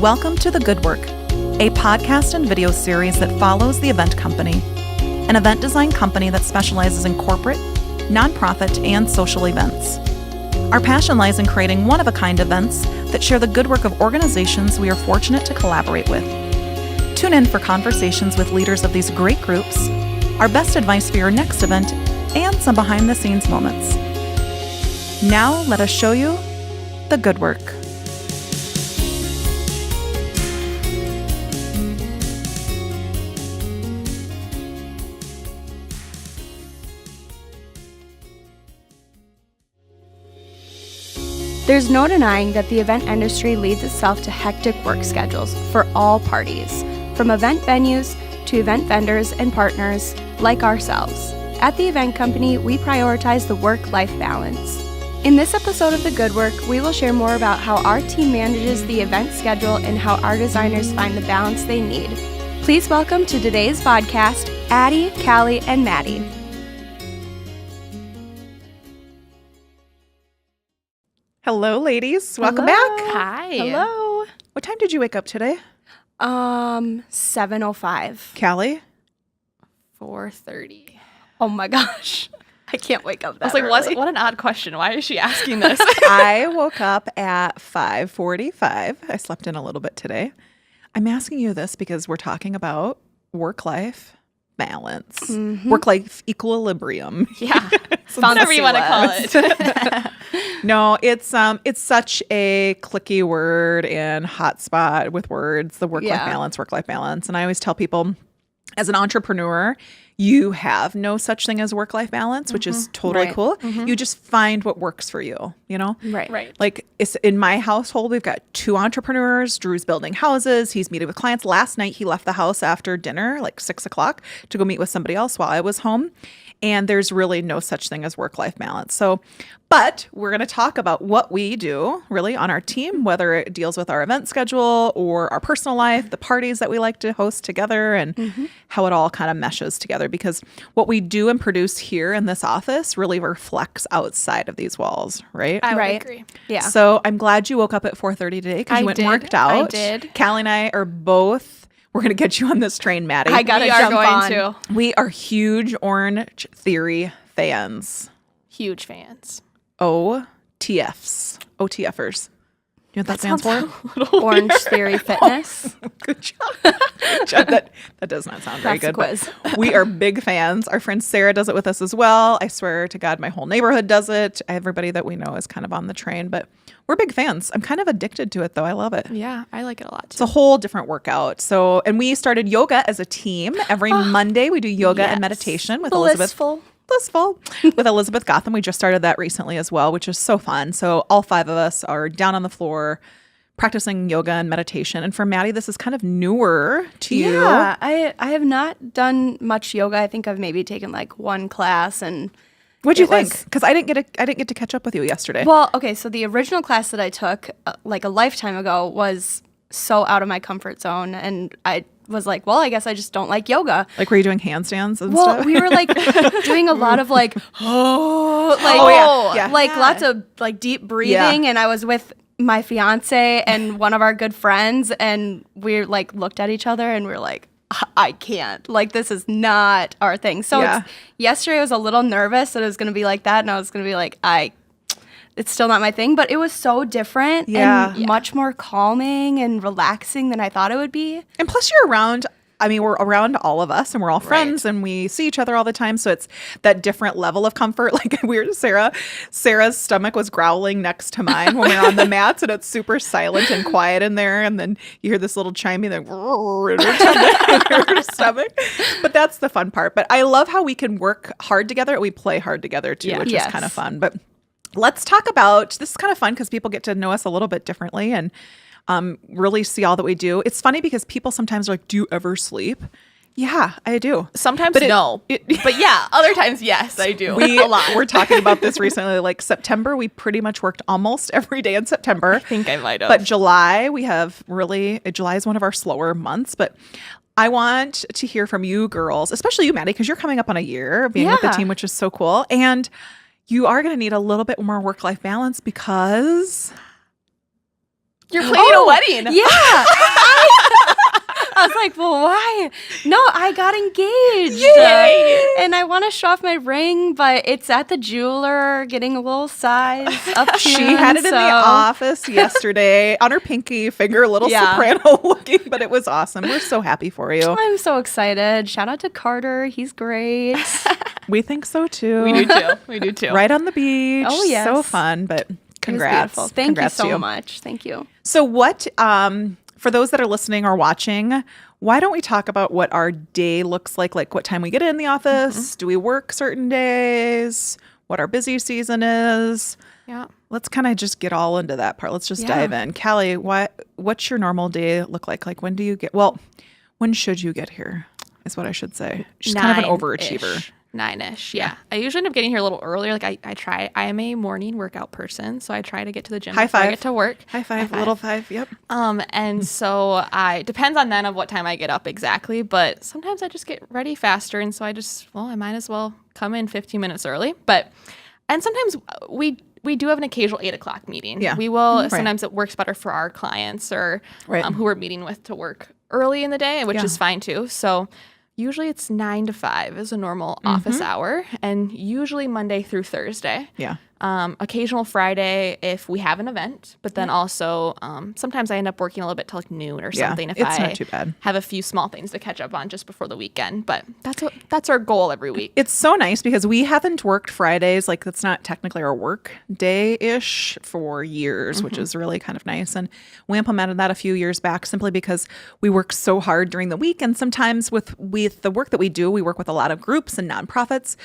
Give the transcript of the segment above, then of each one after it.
Welcome to The Good Work, a podcast and video series that follows The Event Company, an event design company that specializes in corporate, nonprofit, and social events. Our passion lies in creating one-of-a-kind events that share the good work of organizations we are fortunate to collaborate with. Tune in for conversations with leaders of these great groups, our best advice for your next event, and some behind-the-scenes moments. Now, let us show you the good work. There's no denying that the event industry leads itself to hectic work schedules for all parties, from event venues to event vendors and partners like ourselves. At the Event Company, we prioritize the work-life balance. In this episode of The Good Work, we will share more about how our team manages the event schedule and how our designers find the balance they need. Please welcome to today's podcast, Addie, Callie, and Maddi. Hello, ladies. Welcome back. Hi. Hello. What time did you wake up today? 7:05. Callie? 4:30. Oh my gosh. I can't wake up that I was like, early. what an odd question. Why is she asking this? I woke up at 5:45. I slept in a little bit today. I'm asking you this because we're talking about work-life balance, work-life equilibrium. Yeah. Found Whatever you want to call it. No, it's such a clicky word and hotspot with words, the work-life balance. And I always tell people, as an entrepreneur, you have no such thing as work-life balance, which is totally cool. You just find what works for you, you know? Right. Like in my household, we've got two entrepreneurs. Drew's building houses. He's meeting with clients. Last night, he left the house after dinner, like 6 o'clock, to go meet with somebody else while I was home. And there's really no such thing as work-life balance. But we're going to talk about what we do really on our team, whether it deals with our event schedule or our personal life, the parties that we like to host together, and how it all kind of meshes together. Because what we do and produce here in this office really reflects outside of these walls, right? I would agree. Yeah. So I'm glad you woke up at 4:30 today because you went and worked out. I did. Callie and I are both. We're going to get you on this train, Maddi. I gotta We are jump going on. to. We are huge Orange Theory fans. Huge fans. OTFs. OTFers. You know what that stands for? Orange Theory Fitness. Good job. Good job. That does not sound very That's good. a quiz. But we are big fans. Our friend Sarah does it with us as well. I swear to God, my whole neighborhood does it. Everybody that we know is kind of on the train, but we're big fans. I'm kind of addicted to it, though. I love it. Yeah, I like it a lot, It's too. a whole different workout. And we started yoga as a team. Every Monday, we do yoga and meditation with Blissful with Elizabeth Gotham. We just started that recently as well, which is so fun. So all 5 of us are down on the floor practicing yoga and meditation. And for Maddi, this is kind of newer to you. Yeah, I have not done much yoga. I think I've maybe taken like one class. And What'd you think? Because I didn't get to catch up with you yesterday. well, okay, so the original class that I took like a lifetime ago was so out of my comfort zone, and I was like, well, I guess I just don't like yoga. Like, were you doing handstands and Well, stuff? we were like doing a lot of like lots of like deep breathing, and I was with my fiance and one of our good friends, and we like looked at each other and we were like, I can't. Like, this is not our thing. So yesterday I was a little nervous that it was going to be like that, and I was going to be like, it's still not my thing, but it was so different and much more calming and relaxing than I thought it would be. And plus you're around, we're around all of us and we're all friends and we see each other all the time. So it's that different level of comfort. Like Sarah's stomach was growling next to mine when we were on the mats, and it's super silent and quiet in there. And then you hear this little chiming in her stomach. But that's the fun part. But I love how we can work hard together and we play hard together too, which is kind of fun. But let's talk about, this is kind of fun because people get to know us a little bit differently and really see all that we do. It's funny because people sometimes are like, do you ever sleep? Yeah, I do. Sometimes no. But yeah, other times, yes, I do. A lot. We're talking about this recently. Like September, we pretty much worked almost every day in September. I think I might have. But July, July is one of our slower months. But I want to hear from you girls, especially you, Maddi, because you're coming up on a year of being with the team, which is so cool. And you are going to need a little bit more work-life balance because You're planning a wedding. Yeah. I was like, well, why? No, I got engaged. And I want to show off my ring, but it's at the jeweler, getting a little size up. She had it in the office yesterday on her pinky finger, a little soprano looking, but it was awesome. We're so happy for you. I'm so excited. Shout out to Carter. He's great. We think so too. We do too. Right on the beach. Oh, yes. So fun, but congrats. Thank Congrats you to so much. Thank you. So what, for those that are listening or watching, why don't we talk about what our day looks like what time we get in the office? Do we work certain days? What our busy season is? Yeah. Let's kind of just get all into that part. Let's just dive in. Callie, what's your normal day look like? Like when should you get here is what I should say. She's kind of an overachiever. 9-ish, yeah. I usually end up getting here a little earlier. Like I am a morning workout person, so I try to get to the gym before I get to work. High five, little five, yep. And so depends on then of what time I get up exactly, but sometimes I just get ready faster, and so I might as well come in 15 minutes early. And sometimes we do have an occasional 8 o'clock meeting. Yeah. We will, sometimes it works better for our clients or who we're meeting with to work early in the day, which is fine too. So usually it's 9 to 5 is a normal office hour, and usually Monday through Thursday. Yeah. Occasional Friday if we have an event, but then also sometimes I end up working a little bit till like noon or something if it's I not too bad. Have a few small things to catch up on just before the weekend. But that's our goal every week. It's so nice because we haven't worked Fridays, like that's not technically our work day-ish for years, which is really kind of nice. And we implemented that a few years back simply because we work so hard during the week. And sometimes with the work that we do, we work with a lot of groups and nonprofits.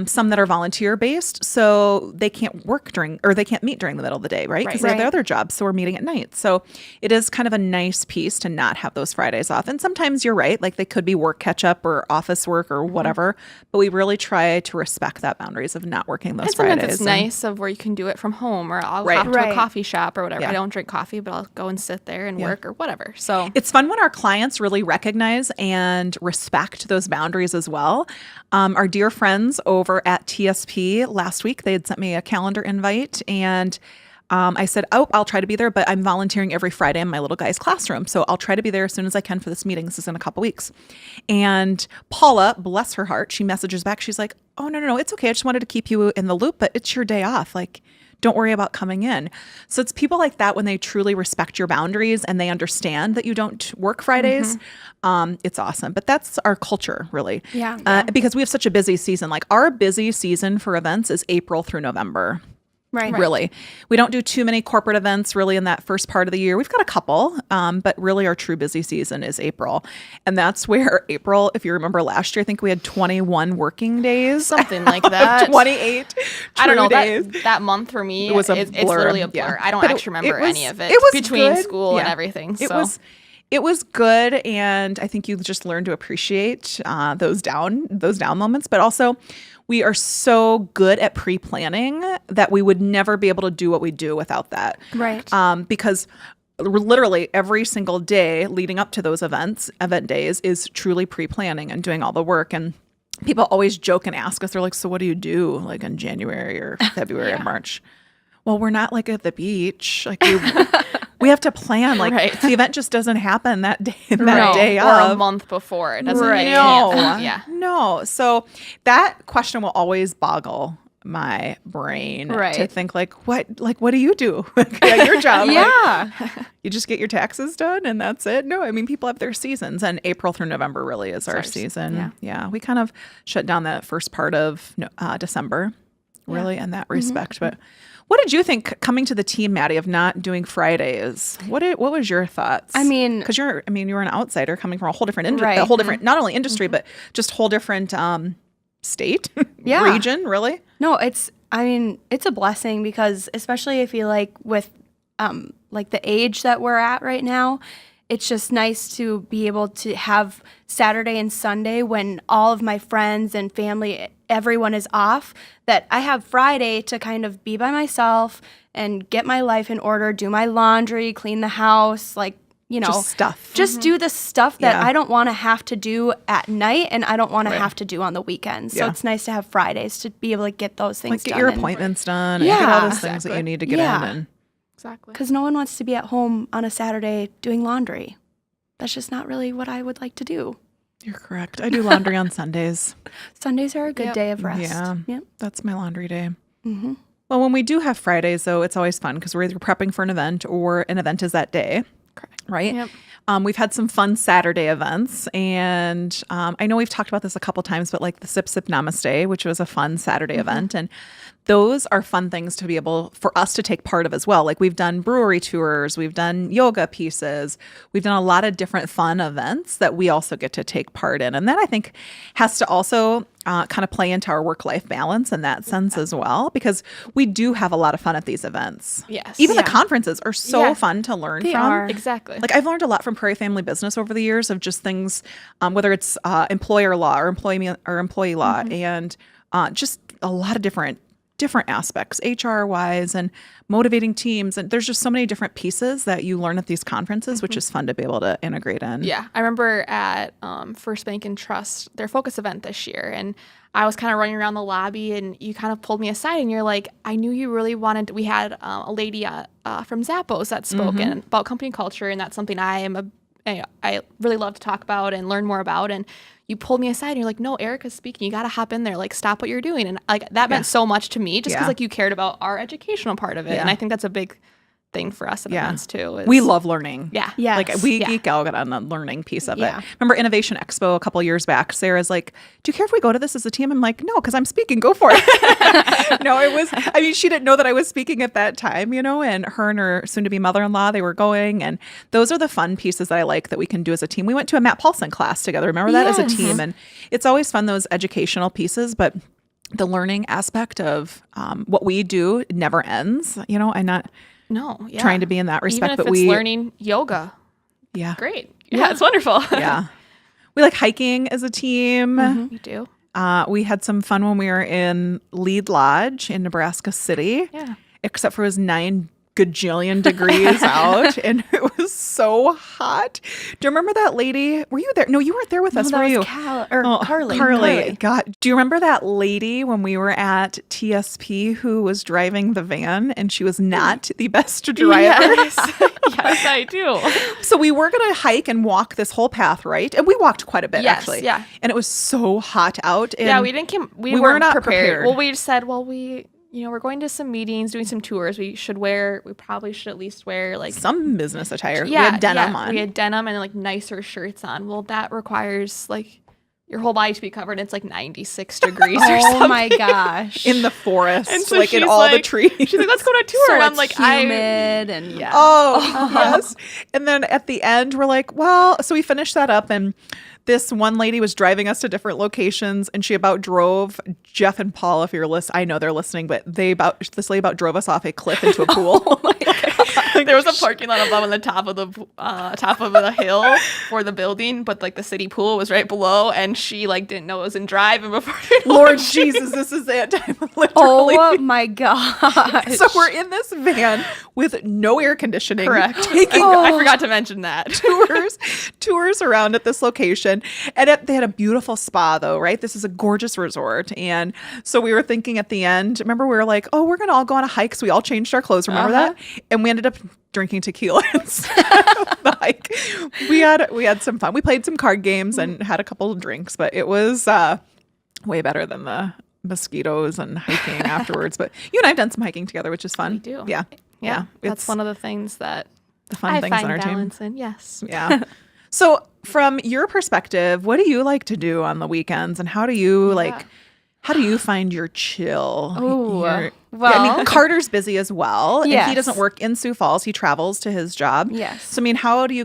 Some that are volunteer based, so they can't they can't meet during the middle of the day, right? Because they have their other jobs, so we're meeting at night. So it is kind of a nice piece to not have those Fridays off. And sometimes you're right, like they could be work catch up or office work or whatever, but we really try to respect that boundaries of not working those Fridays. Sometimes it's nice of where you can do it from home, or I'll hop to a coffee shop or whatever. Yeah. I don't drink coffee, but I'll go and sit there and work or whatever. So it's fun when our clients really recognize and respect those boundaries as well. Our dear friends over at TSP last week, they had sent me a calendar invite, and I said, I'll try to be there, but I'm volunteering every Friday in my little guy's classroom. So I'll try to be there as soon as I can for this meeting. This is in a couple weeks. And Paula, bless her heart, she messages back. She's like, oh, no, it's okay. I just wanted to keep you in the loop, but it's your day off. Like, don't worry about coming in. So it's people like that when they truly respect your boundaries and they understand that you don't work Fridays. It's awesome. But that's our culture, really. Yeah. Because we have such a busy season. Like our busy season for events is April through November. Right. Really. We don't do too many corporate events really in that first part of the year. We've got a couple, but really our true busy season is April. And that's where April, if you remember last year, I think we had 21 working days. Something like that. 28 I don't know. days. That month for me, it's literally a blur. Yeah. I don't actually remember any of it. It was between good. School and everything. It was good, and I think you just learn to appreciate those down moments, but also we are so good at pre-planning that we would never be able to do what we do without that. Right. Because literally every single day leading up to those event days is truly pre-planning and doing all the work. And people always joke and ask us, they're like, so what do you do like in January or February or March? Well, we're not like at the beach. Like we have to plan. Like the event just doesn't happen that day. Day or a month before. It doesn't. No. So that question will always boggle my brain to think like what do you do? Your job. You just get your taxes done and that's it. No, I mean people have their seasons, and April through November really is our season. Yeah. We kind of shut down that first part of December, really in that respect, but. What did you think coming to the team, Maddi, of not doing Fridays? What was your thoughts? I mean, because you're an outsider coming from a whole different a whole different not only industry but just whole different state, region, really. No, it's a blessing because especially I feel like with like the age that we're at right now, it's just nice to be able to have Saturday and Sunday when all of my friends and family, everyone is off, that I have Friday to kind of be by myself and get my life in order, do my laundry, clean the house, like, just stuff. Just do the stuff that I don't want to have to do at night and I don't want to have to do on the weekends. So it's nice to have Fridays to be able to get those things done. Get your appointments done and get all those things that you need to get in. And Exactly. Because no one wants to be at home on a Saturday doing laundry. That's just not really what I would like to do. You're correct. I do laundry on Sundays. Sundays are a good day of rest. Yeah, Yep. that's my laundry day. Mm-hmm. Well, when we do have Fridays, though, it's always fun because we're either prepping for an event or an event is that day. Correct. Right? Yep. We've had some fun Saturday events, and I know we've talked about this a couple times, but like the Sip Sip Namaste, which was a fun Saturday event, and those are fun things to be able for us to take part of as well. Like we've done brewery tours, we've done yoga pieces, we've done a lot of different fun events that we also get to take part in, and that I think has to also kind of play into our work-life balance in that sense as well, because we do have a lot of fun at these events. Yes. Even Yeah. the conferences are so Yeah. fun to learn They from. are. Exactly. Like I've learned a lot from Prairie Family Business over the years of just things, whether it's employer law or employee law, and just a lot of different aspects, HR wise, and motivating teams. And there's just so many different pieces that you learn at these conferences, which is fun to be able to integrate in. Yeah, I remember at First Bank and Trust, their focus event this year, and I was kind of running around the lobby, and you kind of pulled me aside, and you're like, I knew you really wanted. We had a lady from Zappos that spoke in about company culture, and that's something I really love to talk about and learn more about. And you pulled me aside, and you're like, no, Erica's speaking. You got to hop in there, like stop what you're doing, and like that meant so much to me, just because like you cared about our educational part of it, and I think that's a big thing for us at events too. We love learning. Yeah. Yes. Like we geek out on the learning piece of Yeah. it. Remember Innovation Expo a couple years back? Sarah's like, do you care if we go to this as a team? I'm like, no, because I'm speaking. Go for it. No, it was, I mean, she didn't know that I was speaking at that time, and her and her soon-to-be mother-in-law, they were going. And those are the fun pieces that I like that we can do as a team. We went to a Matt Paulson class together. Remember that as a team? And it's always fun, those educational pieces, but the learning aspect of what we do never ends, I'm not trying to be in that respect, Even if but it's learning yoga. Yeah. Great. Yeah, it's wonderful. Yeah. We like hiking as a team. We do. We had some fun when we were in Lead Lodge in Nebraska City. Yeah. Except for it was 9 gajillion degrees out, and it was so hot. Do you remember that lady? Were you there? No, you weren't there with us, that were was you? Carly. Carly. God, do you remember that lady when we were at TSP who was driving the van, and she was not the best driver? Yes. Yes, I do. So we were going to hike and walk this whole path, right? And we walked quite a bit, Yes, actually. yeah. And it was so hot out. And Yeah, we didn't come. We were weren't not prepared. prepared. Well, we just said, we're going to some meetings, doing some tours. We probably should at least wear like some business attire. yeah, We had denim on. We had denim and like nicer shirts on. Well, that requires like your whole body to be covered. It's like 96 degrees or something. Oh my gosh. in the forest, And so like in she's all the like- trees. She's like, let's go to a tour. So and I'm it's like, humid and yeah. Oh, yes. And then at the end, we're like, well, so we finished that up, and this one lady was driving us to different locations, and she about drove Jeff and Paul, if you're listening, I know they're listening, but this lady about drove us off a cliff into a pool. Oh my God. There was a parking lot above on the top of the hill for the building, but like the city pool was right below, and she like didn't know it was in drive, and before Lord Jesus, this is it. Literally. oh my god. So we're in this van with no air conditioning. Correct. Taking I forgot to mention that. tours around at this location. And they had a beautiful spa though, right? This is a gorgeous resort. And so we were thinking at the end, remember we were like, oh, we're going to all go on a hike. So we all changed our clothes. Remember that? And we ended up drinking tequila instead of the hike. We had some fun. We played some card games and had a couple of drinks, but it was way better than the mosquitoes and hiking afterwards. But you and I have done some hiking together, which is fun. We do. Yeah. Yeah. That's It's one of the things that the fun I things find on our team. balance in. Yes. Yeah. So from your perspective, what do you like to do on the weekends, and how do you find your chill? I well- mean, Carter's busy as well. And he Yes. doesn't work in Sioux Falls. He travels to his job. Yes. So, I mean, how do you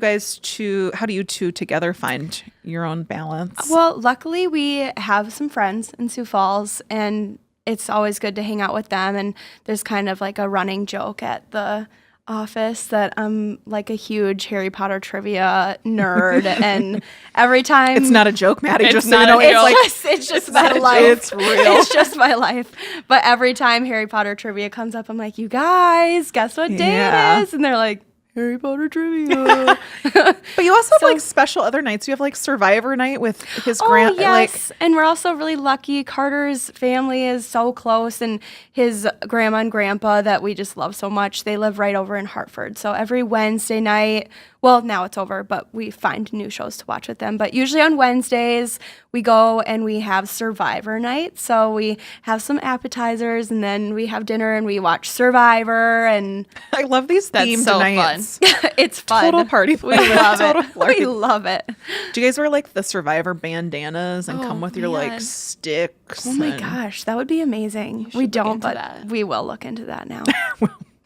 two together find your own balance? Well, luckily we have some friends in Sioux Falls, and it's always good to hang out with them. And there's kind of like a running joke at the office that I'm like a huge Harry Potter trivia nerd, and every time It's not a joke, Maddie. It's Just so you not know, a it's joke. like it's just my life. It's real. It's just my life. But every time Harry Potter trivia comes up, I'm like, you guys, guess what day Yeah. it is? And they're like, Harry Potter trivia. But you also have like special other nights. You have like Survivor night with his yes. And we're also really lucky. Carter's family is so close, and his grandma and grandpa that we just love so much, they live right over in Hartford. So every Wednesday night, well, now it's over, but we find new shows to watch with them. But usually on Wednesdays, we go and we have Survivor night. So we have some appetizers, and then we have dinner, and we watch Survivor. And I love these themed so nights. fun. it's fun. Total party. We love Total it. party. We love it. Do you guys wear like the Survivor bandanas and come with your like man. sticks? Oh my and- gosh, that would be amazing. We look don't, into but that. we will look into that now.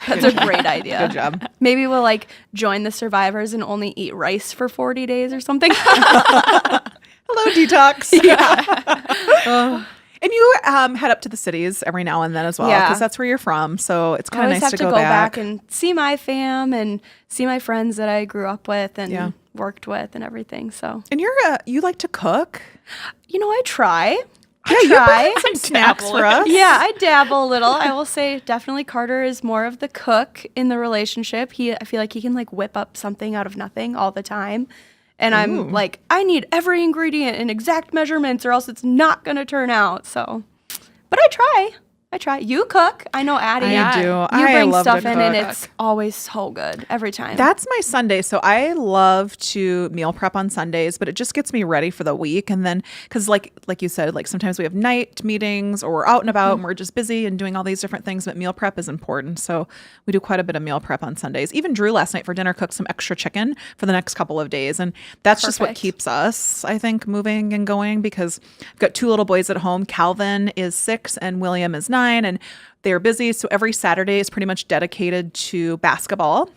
That's a great idea. Good job. Maybe we'll like join the survivors and only eat rice for 40 days or something. Hello, detox. And you head up to the cities every now and then as well, Yeah. because that's where you're from. So it's I kind of always nice have to to go back. and see my fam and see my friends that I grew up with and Yeah. worked with and everything. So, And you like to cook? I try. Yeah, you try. brought some snacks for us. Yeah, I dabble a little. I will say definitely Carter is more of the cook in the relationship. I feel like he can like whip up something out of nothing all the time. And I'm like, I need every ingredient in exact measurements or else it's not going to turn out. So, but I try. You cook. I know Addie. I do. You I bring love stuff to in and cook. it's always so good every time. That's my Sunday. So I love to meal prep on Sundays, but it just gets me ready for the week. And then, because like you said, like sometimes we have night meetings or we're out and about and we're just busy and doing all these different things, but meal prep is important. So we do quite a bit of meal prep on Sundays. Even Drew last night for dinner cooked some extra chicken for the next couple of days. And that's just what Perfect. keeps us, I think, moving and going, because I've got 2 little boys at home. Calvin is 6 and William is 9. And they're busy. So every Saturday is pretty much dedicated to basketball.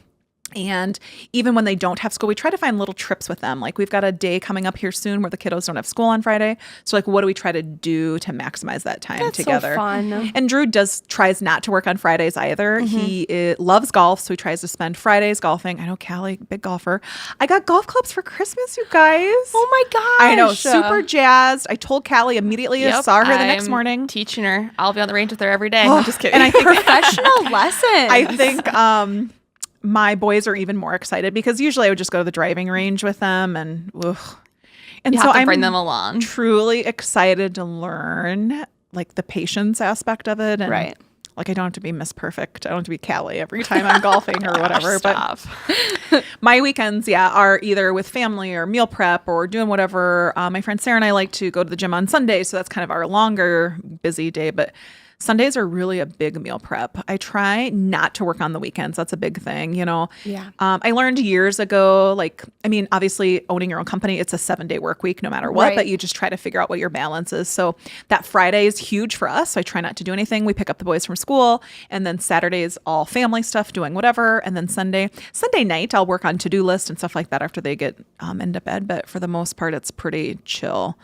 And even when they don't have school, we try to find little trips with them. Like we've got a day coming up here soon where the kiddos don't have school on Friday. So like, what do we try to do to maximize that time That's together? so fun. And Drew tries not to work on Fridays either. He loves golf. So he tries to spend Fridays golfing. I know Callie, big golfer. I got golf clubs for Christmas, you guys. Oh my gosh. I know, super jazzed. I told Callie immediately. I saw her the next I'm morning. Teaching her. I'll be on the range with her every day. I'm just kidding. And I think Professional lessons. I think my boys are even more excited because usually I would just go to the driving range with them and you so have to I'm bring them along. truly excited to learn like the patience aspect of it. And Right. like I don't have to be Miss Perfect. I don't have to be Callie every time I'm golfing or whatever. Stop. But my weekends, are either with family or meal prep or doing whatever. My friend Sarah and I like to go to the gym on Sundays. So that's kind of our longer busy day. But Sundays are really a big meal prep. I try not to work on the weekends. That's a big thing, Yeah. I learned years ago, obviously owning your own company, it's a 7-day work week no matter what, Right. but you just try to figure out what your balance is. So that Friday is huge for us. So I try not to do anything. We pick up the boys from school, and then Saturday is all family stuff, doing whatever. And then Sunday night, I'll work on to-do list and stuff like that after they get into bed. But for the most part, it's pretty chill.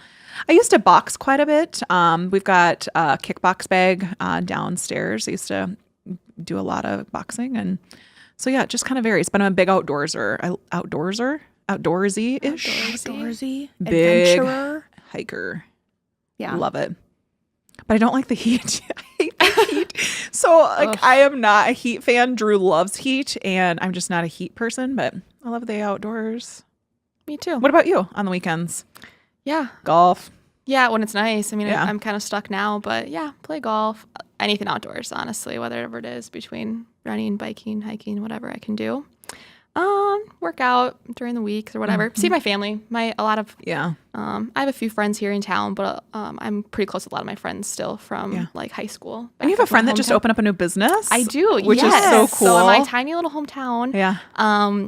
I used to box quite a bit. We've got a kickbox bag downstairs. I used to do a lot of boxing. And so, it just kind of varies. But I'm a big outdoorsy-ish. Outdoorsy. Big Adventurer. hiker. Yeah. Love it. But I don't like the heat. I hate the heat. So, I am not a heat fan. Drew loves heat, and I'm just not a heat person. But I love the outdoors. Me too. What about you on the weekends? Yeah. Golf. Yeah, when it's nice. I mean, Yeah. I'm kind of stuck now, but play golf. Anything outdoors, honestly, whatever it is, between running, biking, hiking, whatever I can do. Work out during the week or whatever. See my family. I have a few friends here in town, but I'm pretty close with a lot of my friends still from high school. And you have a friend that just opened up a new business? I do, Which yes. is so cool. So in my tiny little hometown, Yeah.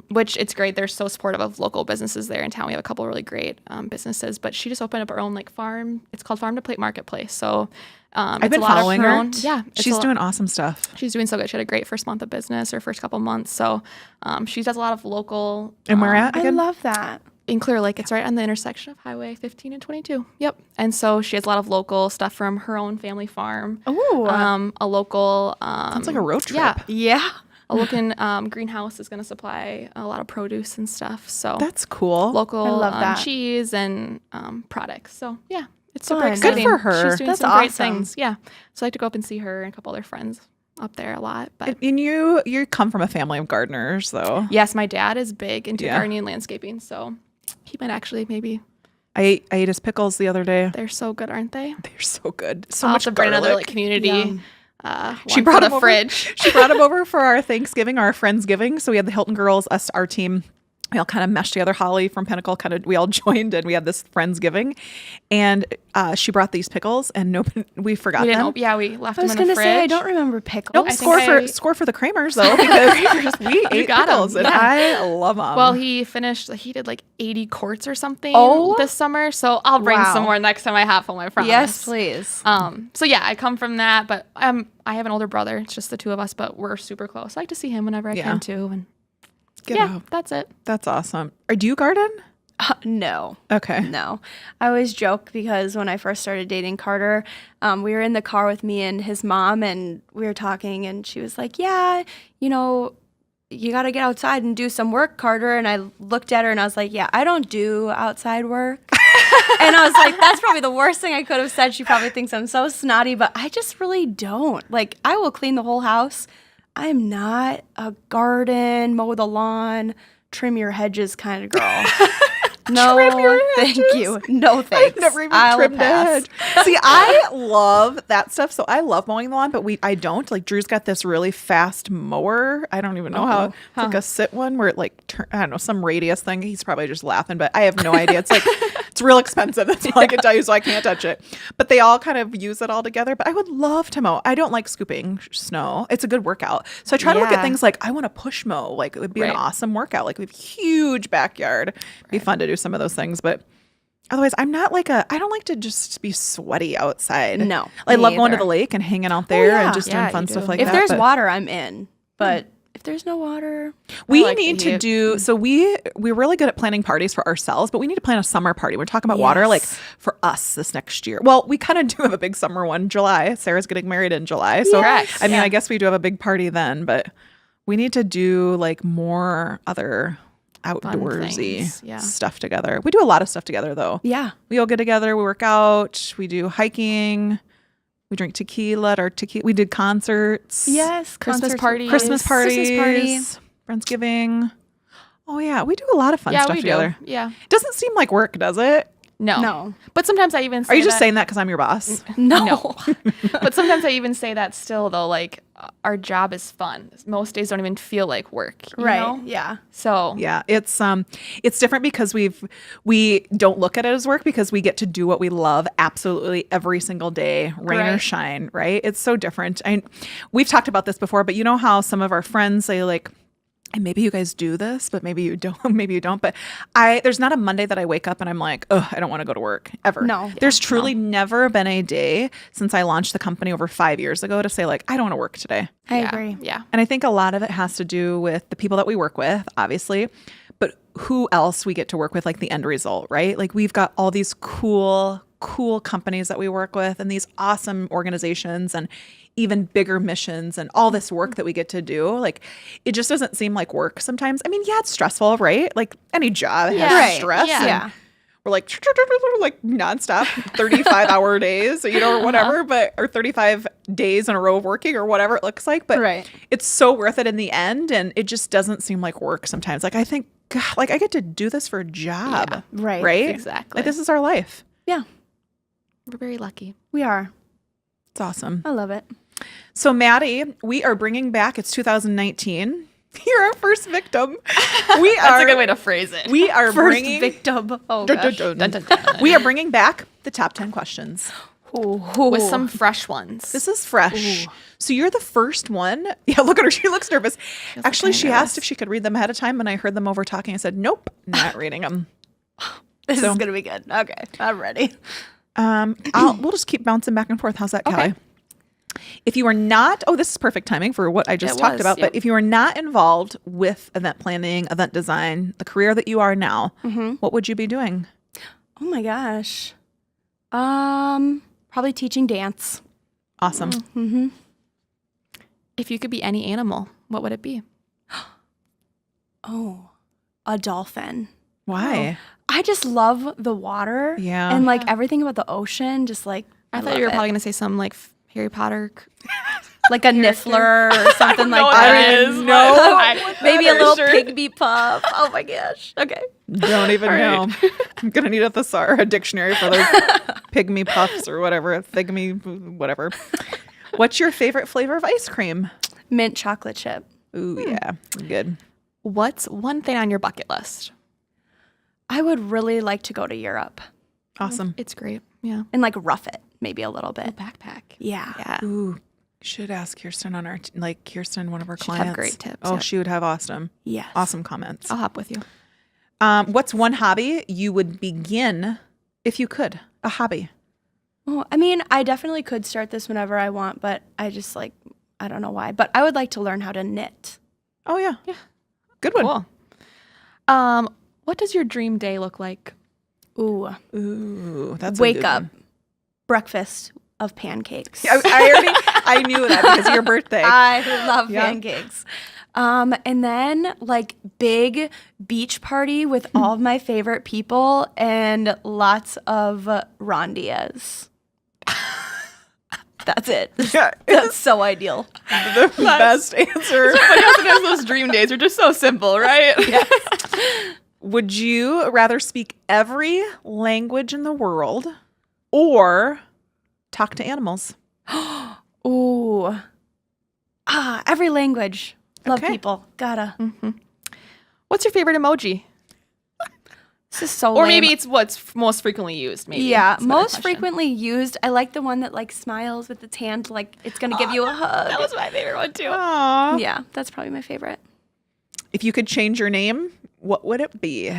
which it's great. They're so supportive of local businesses there in town. We have a couple of really great businesses, but she just opened up her own farm. It's called Farm to Plate Marketplace. So I've been following her. Yeah. She's doing awesome stuff. She's doing so good. She had a great first month of business or first couple months. So she does a lot of local. And where at I again? love that. In Clear Lake. It's right on the intersection of Highway 15 and 22. Yep. And so she has a lot of local stuff from her own family farm. Ooh. A local. Sounds like a road trip. Yeah. Yeah. A local greenhouse is going to supply a lot of produce and stuff. So That's cool. local I love that. cheese and products. So yeah, it's super Fun. exciting. Good for her. She's doing That's some great awesome. things. Yeah. So I like to go up and see her and a couple other friends. up there a lot. But And you come from a family of gardeners, though. yes, my dad is big into Yeah. gardening and landscaping, so he might actually maybe. I ate his pickles the other day. They're so good, aren't they? They're so good. So I'll much have to bring another garlic. like community. Yum. She One brought for the him over. fridge. She brought him over for our Thanksgiving, our Friendsgiving. So we had the Hilton girls, us, our team. We all kind of meshed together. Holly from Pinnacle, we all joined, and we had this Friendsgiving. And she brought these pickles, and we forgot We them. didn't. Yeah, we left I was them in going the to fridge. say, I don't remember pickles. Nope, I think score for the Kramers though, because we ate got 'em, pickles, and yeah. I love them. Well, he did like 80 quarts or something Oh. this summer, so I'll bring Wow. some more next time I have them. I promise. Yes, please. So yeah, I come from that, but I have an older brother. It's just the two of us, but we're super close. I like to see him whenever I Yeah. can too, and Get yeah, out. that's it. That's awesome. Do you garden? No. Okay. No. I always joke because when I first started dating Carter, we were in the car with me and his mom, and we were talking, and she was like, yeah, you got to get outside and do some work, Carter. And I looked at her and I was like, yeah, I don't do outside work. And I was like, that's probably the worst thing I could have said. She probably thinks I'm so snotty, but I just really don't. Like, I will clean the whole house. I am not a garden, mow the lawn, trim your hedges kind of girl. No, Trim your thank hedges? you. No, thanks. I've never even I will trimmed a pass. hedge. See, I love that stuff. So I love mowing the lawn, but I don't. Like Drew's got this really fast mower. I don't even know how. It's like a sit one where it I don't know, some radius thing. He's probably just laughing, but I have no idea. It's like it's real expensive. That's all I can tell you. So I can't touch it. But they all kind of use it all together. But I would love to mow. I don't like scooping snow. It's a good workout. So I try to look at Yeah. things like I want to push mow. Like it would be an Right. awesome workout. Like we have a huge backyard. It'd be fun to do some of those things, but otherwise, I don't like to just be sweaty outside. No, I me love going to either. the lake and hanging out there yeah. and just Yeah, doing fun you stuff do. like If that. there's but water, I'm in. But if there's no water, we like the need to heat. do so. We're really good at planning parties for ourselves, but we need to plan a summer party. We're talking about water, like Yes. for us this next year. Well, we kind of do have a big summer one, July. Sarah's getting married in July, so Yes. I mean, Yeah. I guess we do have a big party then, but we need to do like more other outdoorsy things, yeah. stuff together. We do a lot of stuff together though. yeah. We all get together, we work out, we do hiking, we drink tequila at our tequila. We did concerts. Yes. Christmas concerts- parties. Christmas parties. Christmas party. Friendsgiving. Oh yeah, we do a lot of fun Yeah, stuff we together. do. Yeah. Doesn't seem like work, does it? No. No. But sometimes I even say Are you just that- saying that because I'm your boss? No. But sometimes I even say that still though, like our job is fun. Most days don't even feel like work. You Right. know? Yeah. So Yeah, it's different because we don't look at it as work because we get to do what we love absolutely every single day, rain or Right. shine, right? It's so different. We've talked about this before, but you know how some of our friends say like, and maybe you guys do this, but maybe you don't, maybe you don't. But there's not a Monday that I wake up and I'm like, oh, I don't want to go to work ever. No. There's truly never been a day since I launched the company over 5 years ago to say like, I don't want to work today. I yeah, agree. Yeah. And I think a lot of it has to do with the people that we work with, obviously, but who else we get to work with, like the end result, right? Like we've got all these cool companies that we work with and these awesome organizations and even bigger missions and all this work that we get to do. Like it just doesn't seem like work sometimes. I mean, yeah, it's stressful, right? Like any job has Right. stress. Yeah. and Yeah. We're like nonstop 35-hour days, or whatever, or 35 days in a row of working or whatever it looks like. But Right. it's so worth it in the end. And it just doesn't seem like work sometimes. Like I think, God, like I get to do this for a job. Yeah. Right. Right? Exactly. Like this is our life. Yeah. We're very lucky. We are. It's awesome. I love it. So Maddi, we are bringing back, it's 2019. You're our first victim. We That's are a good way to phrase it. We are First bringing victim. Oh, Dun, gosh. dun, dun. Dun, dun, dun. We are bringing back the top 10 questions. With some fresh ones. This is fresh. So you're the first one. Yeah, look at her. She looks nervous. Actually, she asked if she could read them ahead of time. When I heard them over talking, I said, nope, not reading them. This So- is going to be good. Okay. I'm ready. We'll just keep bouncing back and forth. How's that, Kelly? If you are not, this is perfect timing for what I just It talked was, about. yep. But if you are not involved with event planning, event design, the career that you are now, what would you be doing? Oh my gosh. Probably teaching dance. Awesome. Mm-hmm. If you could be any animal, what would it be? Oh, a dolphin. Why? I just love the water. Yeah. And like everything about the ocean, just like I thought love you were it. probably going to say some like Harry Potter Like a niffler or something like what that. that is. No. Maybe a For little sure. pygmy puff. Oh my gosh. Okay. Don't even All know. I'm gonna need a thesaurus, a dictionary for those pygmy puffs or whatever, thigmy, whatever. What's your favorite flavor of ice cream? Mint chocolate chip. Ooh, yeah, good. What's one thing on your bucket list? I would really like to go to Europe Awesome. It's great. Yeah. and like rough it maybe a little bit. Backpack. Yeah. Yeah. Ooh, should ask Kirsten on our Kirsten, one of our She'd clients. have great tips, Oh, yep. she would have Yes. awesome comments. I'll hop with you. What's one hobby you would begin if you could? A hobby. Oh, I mean, I definitely could start this whenever I want, but I just like, I don't know why. But I would like to learn how to knit. Oh yeah, Yeah. good one. Cool. What does your dream day look like? Ooh. Ooh, that's a Wake good up. one. Breakfast of pancakes. I knew that because of your birthday. I love Yeah. pancakes. And then like big beach party with all of my favorite people and lots of rondias. That's it. Yeah, That's so ideal. the best answer. Sometimes those dream days are just so simple, right? Would you rather speak every language in the world or talk to animals? Ooh. Every language. Love Okay. people. Gotta. What's your favorite emoji? This is so Or lame. maybe it's what's most frequently used. Maybe. Yeah, That's a better most question. frequently used. I like the one that like smiles with its hand like it's gonna give you a hug. That was my favorite one too. Aww. Yeah, that's probably my favorite. If you could change your name, what would it be?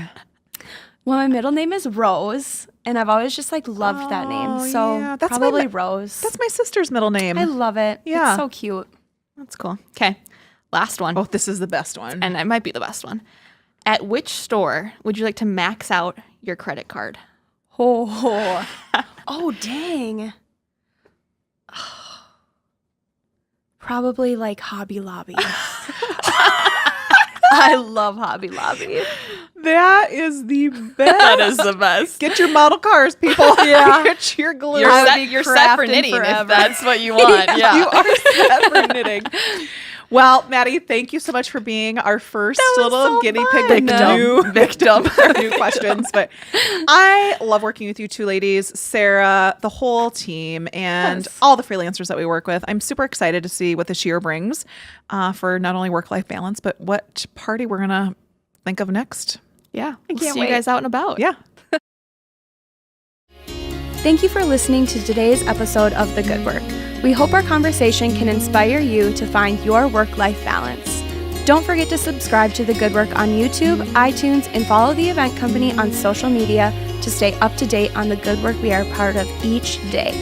Well, my middle name is Rose, and I've always just like loved that Oh, name. So yeah. That's my probably mi- Rose. That's my sister's middle name. I love it. Yeah. It's so cute. That's cool. Okay, last one, Oh, this is the best one. and it might be the best one. At which store would you like to max out your credit card? Oh, oh dang. Probably like Hobby Lobby. I love Hobby Lobby. That is the best. That is the best. Get your model cars, people. Yeah. Get your glue. You're I would set, be you're set for crafting knitting forever. if that's what you want. Yeah. You are set for knitting. Well, Maddi, thank you so much for being our first was little so guinea fun. pig Victim. new questions. But I love working with you two ladies, Sarah, the whole team, and Yes. all the freelancers that we work with. I'm super excited to see what this year brings for not only work-life balance, but what party we're going to think of next. Yeah. We'll can't see wait. you guys out and about. Yeah. Thank you for listening to today's episode of The Good Work. We hope our conversation can inspire you to find your work-life balance. Don't forget to subscribe to The Good Work on YouTube, iTunes, and follow the event company on social media to stay up to date on the good work we are part of each day.